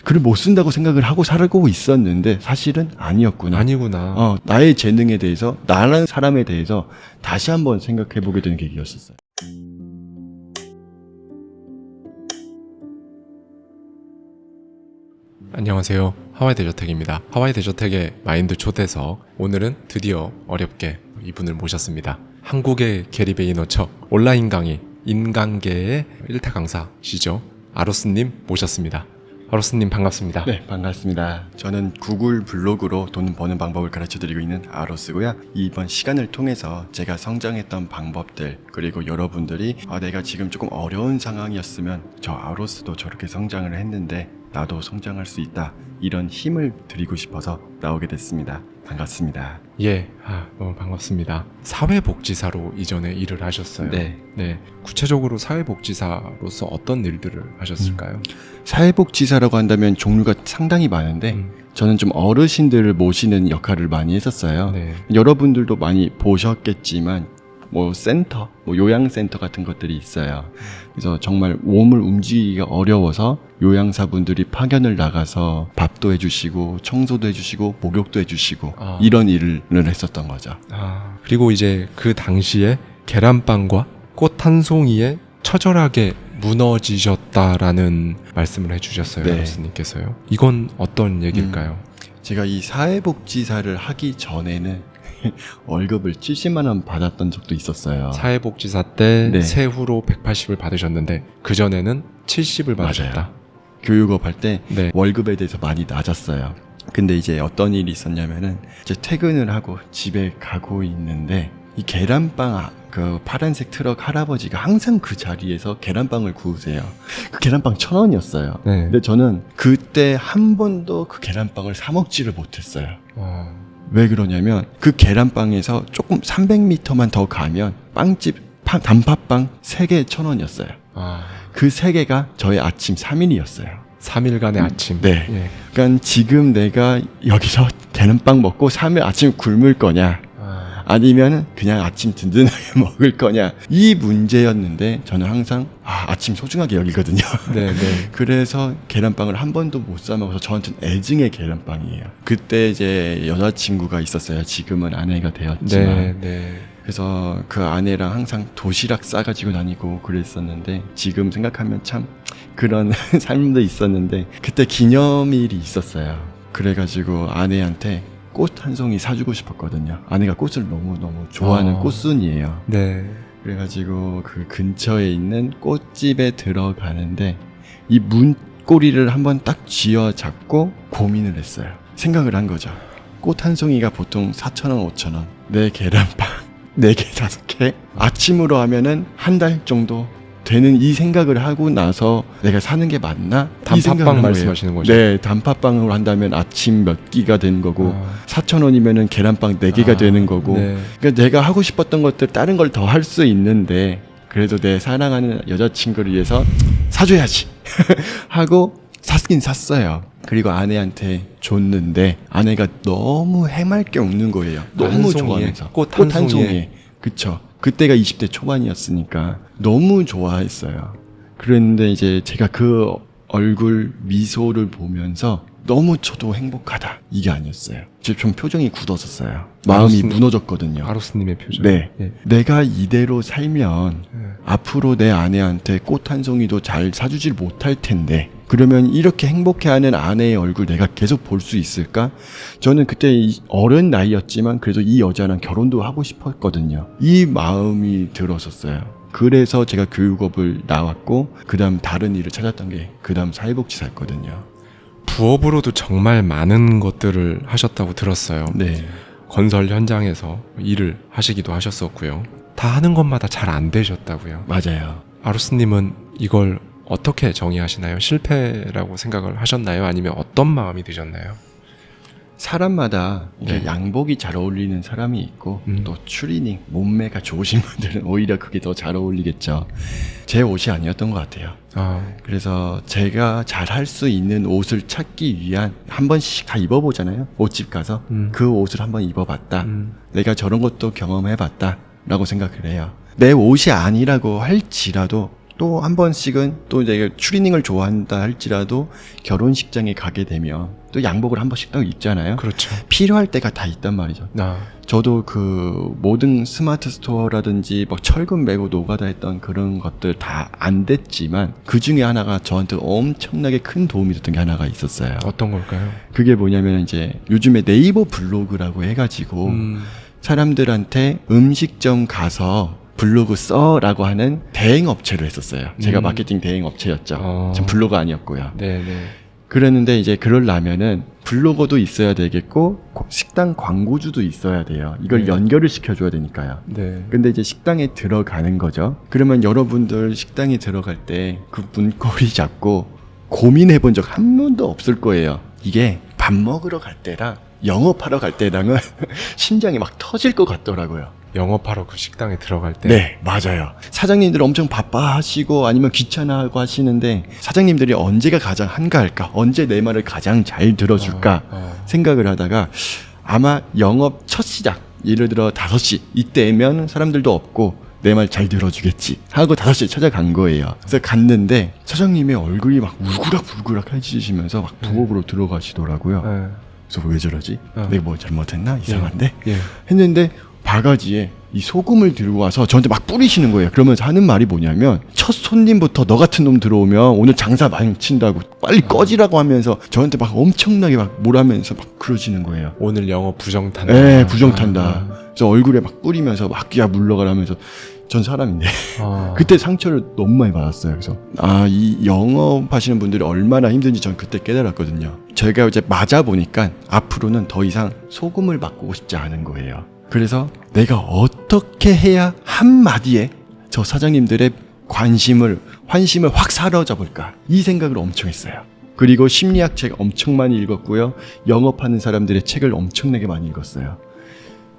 글을 못 쓴다고 생각을 하고 살고 있었는데 사실은 아니었구나. 아니구나. 나의 재능에 대해서, 나라는 사람에 대해서 다시 한번 생각해보게 되는 계기였었어요. 안녕하세요. 하와이 대저택입니다. 하와이 대저택의 마인드 초대석. 오늘은 드디어 어렵게 이분을 모셨습니다. 한국의 게리 베이너처 온라인 강의 인간계의 1타 강사시죠. 아로스님 모셨습니다. 아로스님 반갑습니다. 네, 반갑습니다. 저는 구글 블로그로 돈 버는 방법을 가르쳐드리고 있는 아로스고요. 이번 시간을 통해서 제가 성장했던 방법들, 그리고 여러분들이 내가 지금 조금 어려운 상황이었으면 저 아로스도 저렇게 성장을 했는데 나도 성장할 수 있다, 이런 힘을 드리고 싶어서 나오게 됐습니다. 반갑습니다. 예, 너무 반갑습니다. 사회복지사로 이전에 일을 하셨어요. 네. 구체적으로 사회복지사로서 어떤 일들을 하셨을까요? 사회복지사라고 한다면 종류가 상당히 많은데 저는 좀 어르신들을 모시는 역할을 많이 했었어요. 네. 여러분들도 많이 보셨겠지만 센터, 요양센터 같은 것들이 있어요. 그래서 정말 몸을 움직이기가 어려워서 요양사분들이 파견을 나가서 밥도 해주시고 청소도 해주시고 목욕도 해주시고 이런 일을 했었던 거죠. 그리고 이제 그 당시에 계란빵과 꽃 한 송이에 처절하게 무너지셨다라는 말씀을 해주셨어요. 네. 아로스님께서요. 이건 어떤 얘기일까요? 제가 이 사회복지사를 하기 전에는 월급을 70만 원 받았던 적도 있었어요. 사회복지사 때 네. 세후로 180을 받으셨는데 그전에는 70을 받으셨다. 맞아요. 교육업 할 때 네. 월급에 대해서 많이 낮았어요. 근데 이제 어떤 일이 있었냐면은 이제 퇴근을 하고 집에 가고 있는데 이 계란빵, 그 파란색 트럭 할아버지가 항상 그 자리에서 계란빵을 구우세요. 그 계란빵 1,000원이었어요. 네. 근데 저는 그때 한 번도 그 계란빵을 사 먹지를 못했어요. 왜 그러냐면 그 계란빵에서 조금 300m만 더 가면 빵집 단팥빵 3개 1,000원이었어요. 그 3개가 저의 아침 3일이었어요. 3일간의 아침. 네. 예. 그러니까 지금 내가 여기서 계란빵 먹고 3일 아침 굶을 거냐, 아니면 그냥 아침 든든하게 먹을 거냐, 이 문제였는데 저는 항상 아침 소중하게 여기거든요. 네. 그래서 계란빵을 한 번도 못 사 먹어서 저한테는 애증의 계란빵이에요. 그때 이제 여자친구가 있었어요. 지금은 아내가 되었지만. 네. 그래서 그 아내랑 항상 도시락 싸가지고 다니고 그랬었는데 지금 생각하면 참 그런 삶도 있었는데, 그때 기념일이 있었어요. 그래가지고 아내한테 꽃 한 송이 사주고 싶었거든요. 아내가 꽃을 너무너무 좋아하는 꽃순이에요. 네. 그래가지고 그 근처에 있는 꽃집에 들어가는데 이 문고리를 한번 딱 쥐어 잡고 고민을 했어요. 생각을 한 거죠. 꽃 한 송이가 보통 4,000원, 5,000원. 내 계란빵 4개, 5개? 아침으로 하면은 한 달 정도 되는, 이 생각을 하고 나서 내가 사는 게 맞나? 이 생각을 단팥빵 한 말씀하시는 거예요. 거죠? 네, 단팥빵으로 한다면 아침 몇 끼가 되는 거고 4,000원이면은 계란빵 4개가 되는 거고. 네. 그러니까 내가 하고 싶었던 것들 다른 걸 더 할 수 있는데 그래도 내 사랑하는 여자친구를 위해서 사줘야지 하고 샀긴 샀어요. 그리고 아내한테 줬는데 아내가 너무 해맑게 웃는 거예요. 너무 좋아하면서. 꽃 한 송이에. 그쵸. 그때가 20대 초반이었으니까 너무 좋아했어요. 그랬는데 이제 제가 그 얼굴 미소를 보면서 너무 저도 행복하다, 이게 아니었어요. 좀 표정이 굳었었어요. 마음이 무너졌거든요. 아로스님의 표정. 네. 예. 내가 이대로 살면 앞으로 내 아내한테 꽃 한 송이도 잘 사주질 못할 텐데, 그러면 이렇게 행복해하는 아내의 얼굴 내가 계속 볼 수 있을까? 저는 그때 어린 나이였지만 그래도 이 여자랑 결혼도 하고 싶었거든요. 이 마음이 들었었어요. 그래서 제가 교육업을 나왔고 그 다음 다른 일을 찾았던 게 그 다음 사회복지사였거든요. 부업으로도 정말 많은 것들을 하셨다고 들었어요. 네. 건설 현장에서 일을 하시기도 하셨었고요. 다 하는 것마다 잘 안 되셨다고요. 맞아요. 아로스님은 이걸 어떻게 정의하시나요? 실패라고 생각을 하셨나요? 아니면 어떤 마음이 드셨나요? 사람마다 이게 네. 양복이 잘 어울리는 사람이 있고 또 추리닝, 몸매가 좋으신 분들은 오히려 그게 더 잘 어울리겠죠. 제 옷이 아니었던 것 같아요. 그래서 제가 잘 할 수 있는 옷을 찾기 위한, 한 번씩 다 입어보잖아요. 옷집 가서 그 옷을 한번 입어봤다. 내가 저런 것도 경험해봤다 라고 생각을 해요. 내 옷이 아니라고 할지라도 또 한 번씩은 또 내가 추리닝을 좋아한다 할지라도 결혼식장에 가게 되면 또 양복을 한 번씩 딱 입잖아요. 그렇죠. 필요할 때가 다 있단 말이죠. 저도 그 모든 스마트 스토어라든지 막 철근 메고 노가다 했던 그런 것들 다 안 됐지만 그 중에 하나가 저한테 엄청나게 큰 도움이 됐던 게 하나가 있었어요. 어떤 걸까요? 그게 뭐냐면 이제 요즘에 네이버 블로그라고 해가지고 사람들한테 음식점 가서 블로그 써라고 하는 대행 업체로 했었어요. 제가 마케팅 대행 업체였죠. 전 블로그 아니었고요. 네네. 그랬는데 이제 그러려면은 블로거도 있어야 되겠고 식당 광고주도 있어야 돼요. 이걸 네. 연결을 시켜줘야 되니까요. 네. 근데 이제 식당에 들어가는 거죠. 그러면 여러분들 식당에 들어갈 때 그 문고리 잡고 고민해 본 적 한 번도 없을 거예요. 이게 밥 먹으러 갈 때랑 영업하러 갈 때랑은 심장이 막 터질 것 같더라고요. 영업하러 그 식당에 들어갈 때. 네, 맞아요. 사장님들 엄청 바빠 하시고 아니면 귀찮아하고 하시는데 사장님들이 언제가 가장 한가할까? 언제 내 말을 가장 잘 들어줄까? 생각을 하다가 아마 영업 첫 시작, 예를 들어 5시 이때면 사람들도 없고 내 말 잘 들어주겠지 하고 5시에 찾아간 거예요. 그래서 갔는데 사장님의 얼굴이 막 울그락불그락 해지시면서 막 부업으로 들어가시더라고요. 그래서 왜 저러지? 내가 뭐 잘못했나? 이상한데? 예. 했는데 바가지에 이 소금을 들고 와서 저한테 막 뿌리시는 거예요. 그러면서 하는 말이 뭐냐면 첫 손님부터 너 같은 놈 들어오면 오늘 장사 망친다고 빨리 꺼지라고 하면서 저한테 막 엄청나게 막 뭐라면서 막 그러시는 거예요. 오늘 영업 부정탄다. 네, 부정탄다. 그래서 얼굴에 막 뿌리면서 막 야 물러가라면서 전 사람인데 그때 상처를 너무 많이 받았어요. 그래서 이 영업하시는 분들이 얼마나 힘든지 전 그때 깨달았거든요. 제가 이제 맞아 보니까 앞으로는 더 이상 소금을 바꾸고 싶지 않은 거예요. 그래서 내가 어떻게 해야 한마디에 저 사장님들의 환심을 확 사로잡 볼까 이 생각을 엄청 했어요. 그리고 심리학 책 엄청 많이 읽었고요. 영업하는 사람들의 책을 엄청나게 많이 읽었어요.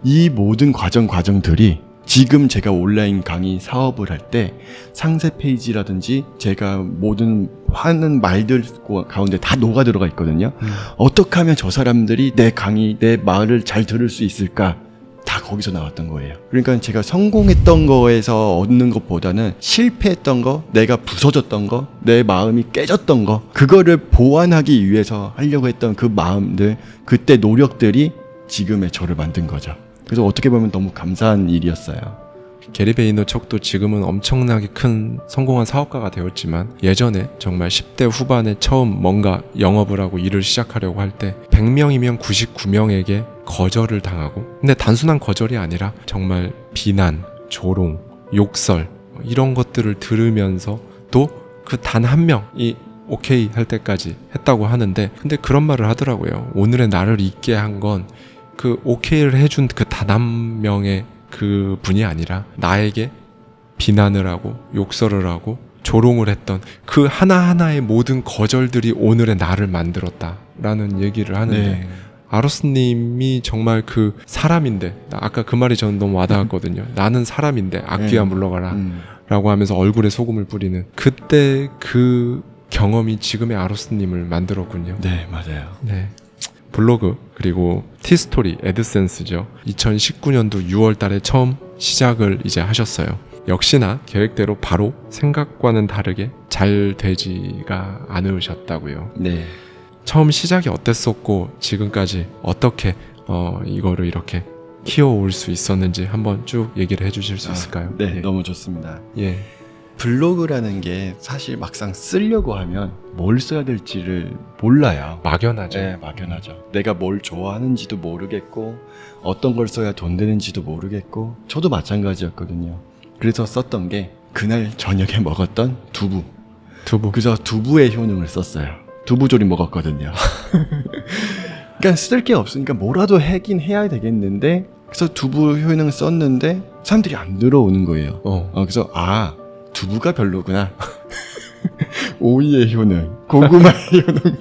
이 모든 과정들이 지금 제가 온라인 강의 사업을 할 때 상세 페이지라든지 제가 모든 하는 말들 가운데 다 녹아 들어가 있거든요. 어떻게 하면 저 사람들이 내 강의, 내 말을 잘 들을 수 있을까? 다 거기서 나왔던 거예요. 그러니까 제가 성공했던 거에서 얻는 것보다는 실패했던 거, 내가 부서졌던 거, 내 마음이 깨졌던 거, 그거를 보완하기 위해서 하려고 했던 그 마음들, 그때 노력들이 지금의 저를 만든 거죠. 그래서 어떻게 보면 너무 감사한 일이었어요. 게리 베이너척도 지금은 엄청나게 큰 성공한 사업가가 되었지만 예전에 정말 10대 후반에 처음 뭔가 영업을 하고 일을 시작하려고 할 때 100명이면 99명에게 거절을 당하고, 근데 단순한 거절이 아니라 정말 비난, 조롱, 욕설 이런 것들을 들으면서 또 그 단 한 명이 오케이 할 때까지 했다고 하는데, 근데 그런 말을 하더라고요. 오늘의 나를 있게 한 건 그 오케이를 해준 그 단 한 명의 그 분이 아니라 나에게 비난을 하고 욕설을 하고 조롱을 했던 그 하나하나의 모든 거절들이 오늘의 나를 만들었다라는 얘기를 하는데, 네. 아로스님이 정말 그 사람인데, 아까 그 말이 저는 너무 와닿았거든요. 나는 사람인데 악귀야 물러가라 라고 하면서 얼굴에 소금을 뿌리는 그때 그 경험이 지금의 아로스님을 만들었군요. 네, 맞아요. 네. 블로그 그리고 티스토리, 애드센스죠. 2019년도 6월 달에 처음 시작을 이제 하셨어요. 역시나 계획대로 바로 생각과는 다르게 잘 되지가 않으셨다고요. 네. 처음 시작이 어땠었고 지금까지 어떻게 이거를 이렇게 키워올 수 있었는지 한번 쭉 얘기를 해주실 수 있을까요? 네, 예. 너무 좋습니다. 예. 블로그라는 게 사실 막상 쓰려고 하면 뭘 써야 될지를 몰라요. 막연하죠. 네, 막연하죠. 내가 뭘 좋아하는지도 모르겠고 어떤 걸 써야 돈 되는지도 모르겠고 저도 마찬가지였거든요. 그래서 썼던 게 그날 저녁에 먹었던 두부. 그래서 두부의 효능을 썼어요. 두부조림 먹었거든요. 그러니까 쓸 게 없으니까 뭐라도 하긴 해야 되겠는데, 그래서 두부 효능 썼는데 사람들이 안 들어오는 거예요. 그래서 두부가 별로구나. 오이의 효능, 고구마의 효능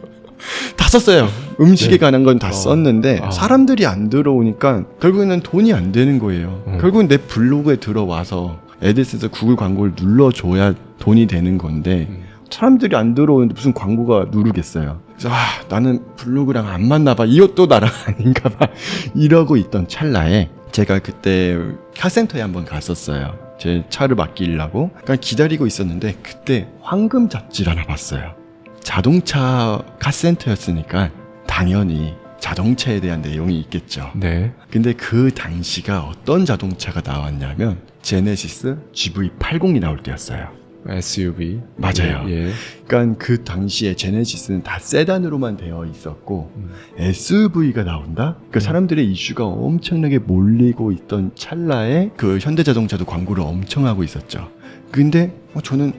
다 썼어요. 음식에 관한 건 다 썼는데 사람들이 안 들어오니까 결국에는 돈이 안 되는 거예요. 결국은 내 블로그에 들어와서 애드센스 구글 광고를 눌러줘야 돈이 되는 건데 사람들이 안 들어오는데 무슨 광고가 누르겠어요. 그래서 나는 블로그랑 안 맞나 봐. 이것도 나랑 아닌가 봐. 이러고 있던 찰나에 제가 그때 카센터에 한번 갔었어요. 제 차를 맡기려고. 그러니까 기다리고 있었는데 그때 황금 잡지를 하나 봤어요. 자동차 카센터였으니까 당연히 자동차에 대한 내용이 있겠죠. 네. 근데 그 당시가 어떤 자동차가 나왔냐면 제네시스 GV80이 나올 때였어요. SUV. 맞아요. 예. 그러니까 그 당시에 제네시스는 다 세단으로만 되어 있었고 SUV가 나온다? 그 사람들의 이슈가 엄청나게 몰리고 있던 찰나에 그 현대자동차도 광고를 엄청 하고 있었죠. 근데 저는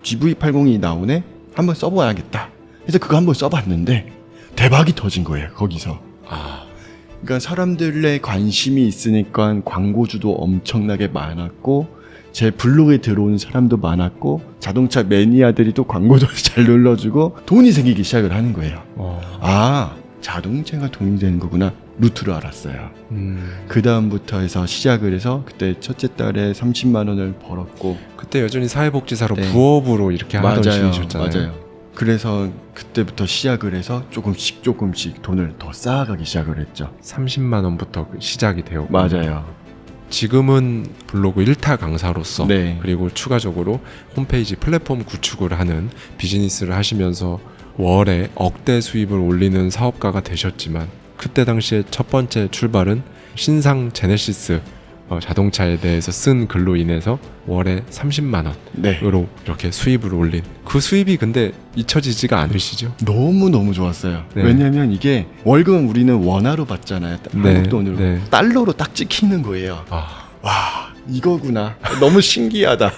GV80이 나오네? 한번 써봐야겠다. 그래서 그거 한번 써봤는데 대박이 터진 거예요. 거기서. 그러니까 사람들의 관심이 있으니까 광고주도 엄청나게 많았고 제 블로그에 들어온 사람도 많았고 자동차 매니아들이 또 광고도 잘 눌러주고 돈이 생기기 시작을 하는 거예요. 자동차가 돈이 되는 거구나. 루트를 알았어요. 그 다음부터 해서 시작을 해서 그때 첫째 달에 30만 원을 벌었고 그때 여전히 사회복지사로 네. 부업으로 이렇게 하던 시기셨잖아요. 맞아요. 그래서 그때부터 시작을 해서 조금씩 돈을 더 쌓아가기 시작을 했죠. 30만 원부터 시작이 되었고. 맞아요. 지금은 블로그 1타 강사로서 네. 그리고 추가적으로 홈페이지 플랫폼 구축을 하는 비즈니스를 하시면서 월에 억대 수입을 올리는 사업가가 되셨지만 그때 당시에 첫 번째 출발은 신상 제네시스 자동차에 대해서 쓴 글로 인해서 월에 30만 원으로 네. 이렇게 수입을 올린 그 수입이 근데 잊혀지지가 않으시죠? 너무너무 좋았어요. 네. 왜냐면 이게 월급은 우리는 원화로 받잖아요. 한국 돈으로. 네. 달러로 딱 찍히는 거예요. 와, 이거구나. 너무 신기하다.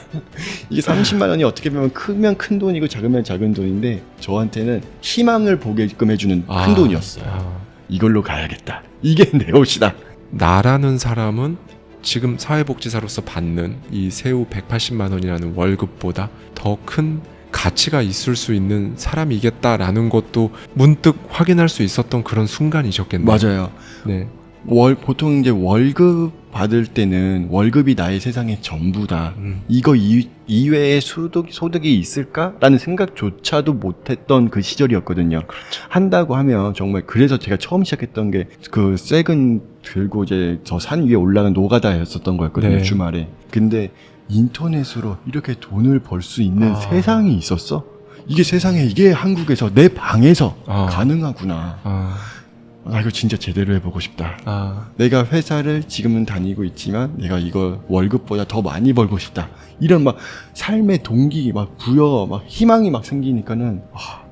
이게 30만 원이 어떻게 보면 크면 큰 돈이고 작으면 작은 돈인데 저한테는 희망을 보게끔 해주는 큰 돈이었어요. 이걸로 가야겠다. 이게 내 옷이다. 나라는 사람은 지금 사회복지사로서 받는 이 세후 180만 원이라는 월급보다 더 큰 가치가 있을 수 있는 사람이겠다라는 것도 문득 확인할 수 있었던 그런 순간이셨겠네요. 맞아요. 네. 보통 이제 월급 받을 때는 월급이 나의 세상의 전부다. 이거 이외에 소득이 있을까라는 생각조차도 못했던 그 시절이었거든요. 그렇죠. 한다고 하면 정말 그래서 제가 처음 시작했던 게 그 쇠근 들고 이제 저 산 위에 올라간 노가다였었던 거였거든요. 네. 주말에. 근데 인터넷으로 이렇게 돈을 벌 수 있는 세상이 있었어? 이게 한국에서 내 방에서 가능하구나. 이거 진짜 제대로 해보고 싶다. 내가 회사를 지금은 다니고 있지만 내가 이거 월급보다 더 많이 벌고 싶다. 이런 막 삶의 동기, 막 부여, 막 희망이 막 생기니까는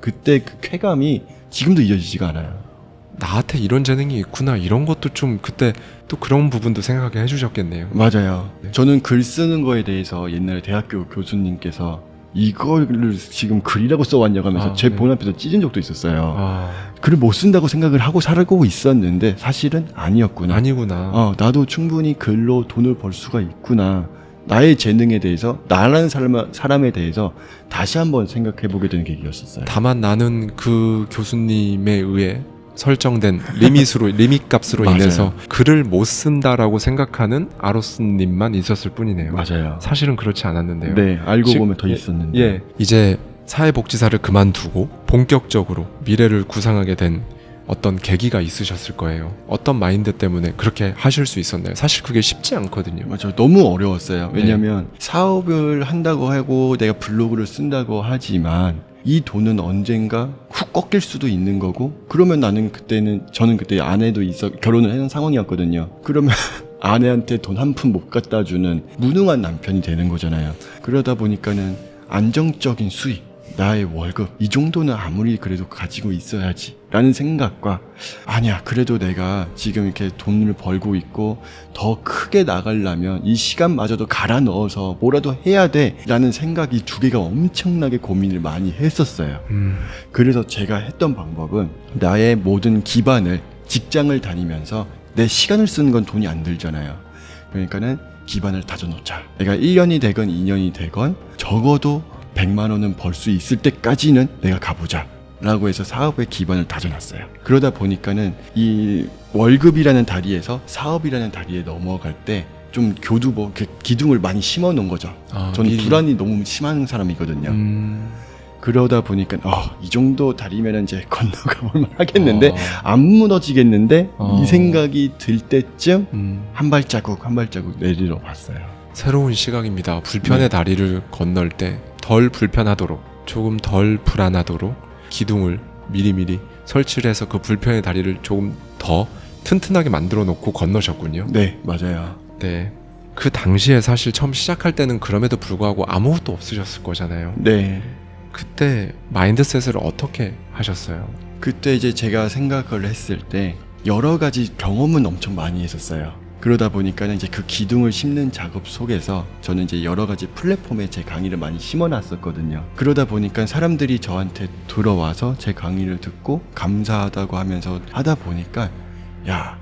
그때 그 쾌감이 지금도 잊어지지가 않아요. 나한테 이런 재능이 있구나 이런 것도 좀 그때 또 그런 부분도 생각하게 해주셨겠네요. 맞아요. 네. 저는 글 쓰는 거에 대해서 옛날에 대학교 교수님께서 이거를 지금 글이라고 써왔냐고 하면서 제 네. 본 앞에서 찢은 적도 있었어요. 글을 못 쓴다고 생각을 하고 살고 있었는데 사실은 아니었구나. 아니구나. 나도 충분히 글로 돈을 벌 수가 있구나. 나의 재능에 대해서, 나라는 사람에 대해서 다시 한번 생각해보게 되는 계기였었어요. 다만 나는 그 교수님에 의해 설정된 리밋 값으로 맞아요. 인해서 글을 못 쓴다라고 생각하는 아로스님만 있었을 뿐이네요. 맞아요. 사실은 그렇지 않았는데요. 네, 알고 즉, 보면 더 있었는데. 예, 이제 사회복지사를 그만두고 본격적으로 미래를 구상하게 된 어떤 계기가 있으셨을 거예요. 어떤 마인드 때문에 그렇게 하실 수 있었나요? 사실 그게 쉽지 않거든요. 맞아요. 너무 어려웠어요. 왜냐면 사업을 한다고 하고 내가 블로그를 쓴다고 하지만 이 돈은 언젠가 훅 꺾일 수도 있는 거고, 그러면 저는 그때 아내도 결혼을 해놓은 상황이었거든요. 그러면 아내한테 돈 한 푼 못 갖다 주는 무능한 남편이 되는 거잖아요. 그러다 보니까는 안정적인 수입, 나의 월급 이 정도는 아무리 그래도 가지고 있어야지 라는 생각과, 아니야 그래도 내가 지금 이렇게 돈을 벌고 있고 더 크게 나가려면 이 시간마저도 갈아 넣어서 뭐라도 해야 돼 라는 생각이 두 개가 엄청나게 고민을 많이 했었어요. 그래서 제가 했던 방법은 나의 모든 기반을, 직장을 다니면서 내 시간을 쓰는 건 돈이 안 들잖아요. 그러니까는 기반을 다져놓자. 내가 1년이 되건 2년이 되건 적어도 100만 원은 벌 수 있을 때까지는 내가 가보자 라고 해서 사업의 기반을 다져놨어요. 그러다 보니까는 이 월급이라는 다리에서 사업이라는 다리에 넘어갈 때 좀 기둥을 많이 심어 놓은 거죠. 저는 불안이 너무 심한 사람이거든요. 그러다 보니까 이 정도 다리면 이제 건너가 볼만 하겠는데 안 무너지겠는데 이 생각이 들 때쯤 한 발자국 한 발자국 내리러 봤어요. 새로운 시각입니다. 불편의 네. 다리를 건널 때 덜 불편하도록, 조금 덜 불안하도록 기둥을 미리미리 설치를 해서 그 불편의 다리를 조금 더 튼튼하게 만들어 놓고 건너셨군요. 네, 맞아요. 네. 그 당시에 사실 처음 시작할 때는 그럼에도 불구하고 아무것도 없으셨을 거잖아요. 네. 그때 마인드셋을 어떻게 하셨어요? 그때 이제 제가 생각을 했을 때 여러 가지 경험은 엄청 많이 했었어요. 그러다 보니까 이제 그 기둥을 심는 작업 속에서 저는 이제 여러 가지 플랫폼에 제 강의를 많이 심어놨었거든요. 그러다 보니까 사람들이 저한테 들어와서 제 강의를 듣고 감사하다고 하면서 하다 보니까 야,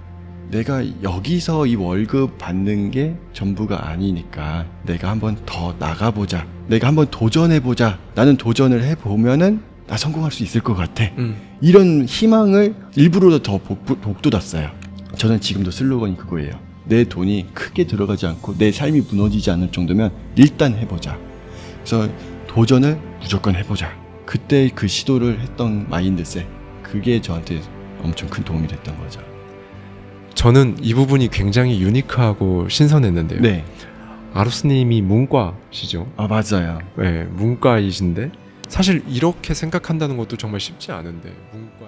내가 여기서 이 월급 받는 게 전부가 아니니까 내가 한번 더 나가보자. 내가 한번 도전해보자. 나는 도전을 해보면은 나 성공할 수 있을 것 같아. 이런 희망을 일부러 더 복돋았어요. 저는 지금도 슬로건이 그거예요. 내 돈이 크게 들어가지 않고 내 삶이 무너지지 않을 정도면 일단 해보자. 그래서 도전을 무조건 해보자. 그때 그 시도를 했던 마인드셋, 그게 저한테 엄청 큰 도움이 됐던 거죠. 저는 이 부분이 굉장히 유니크하고 신선했는데요. 네. 아루스님이 문과시죠? 맞아요. 네, 문과이신데 사실 이렇게 생각한다는 것도 정말 쉽지 않은데 문과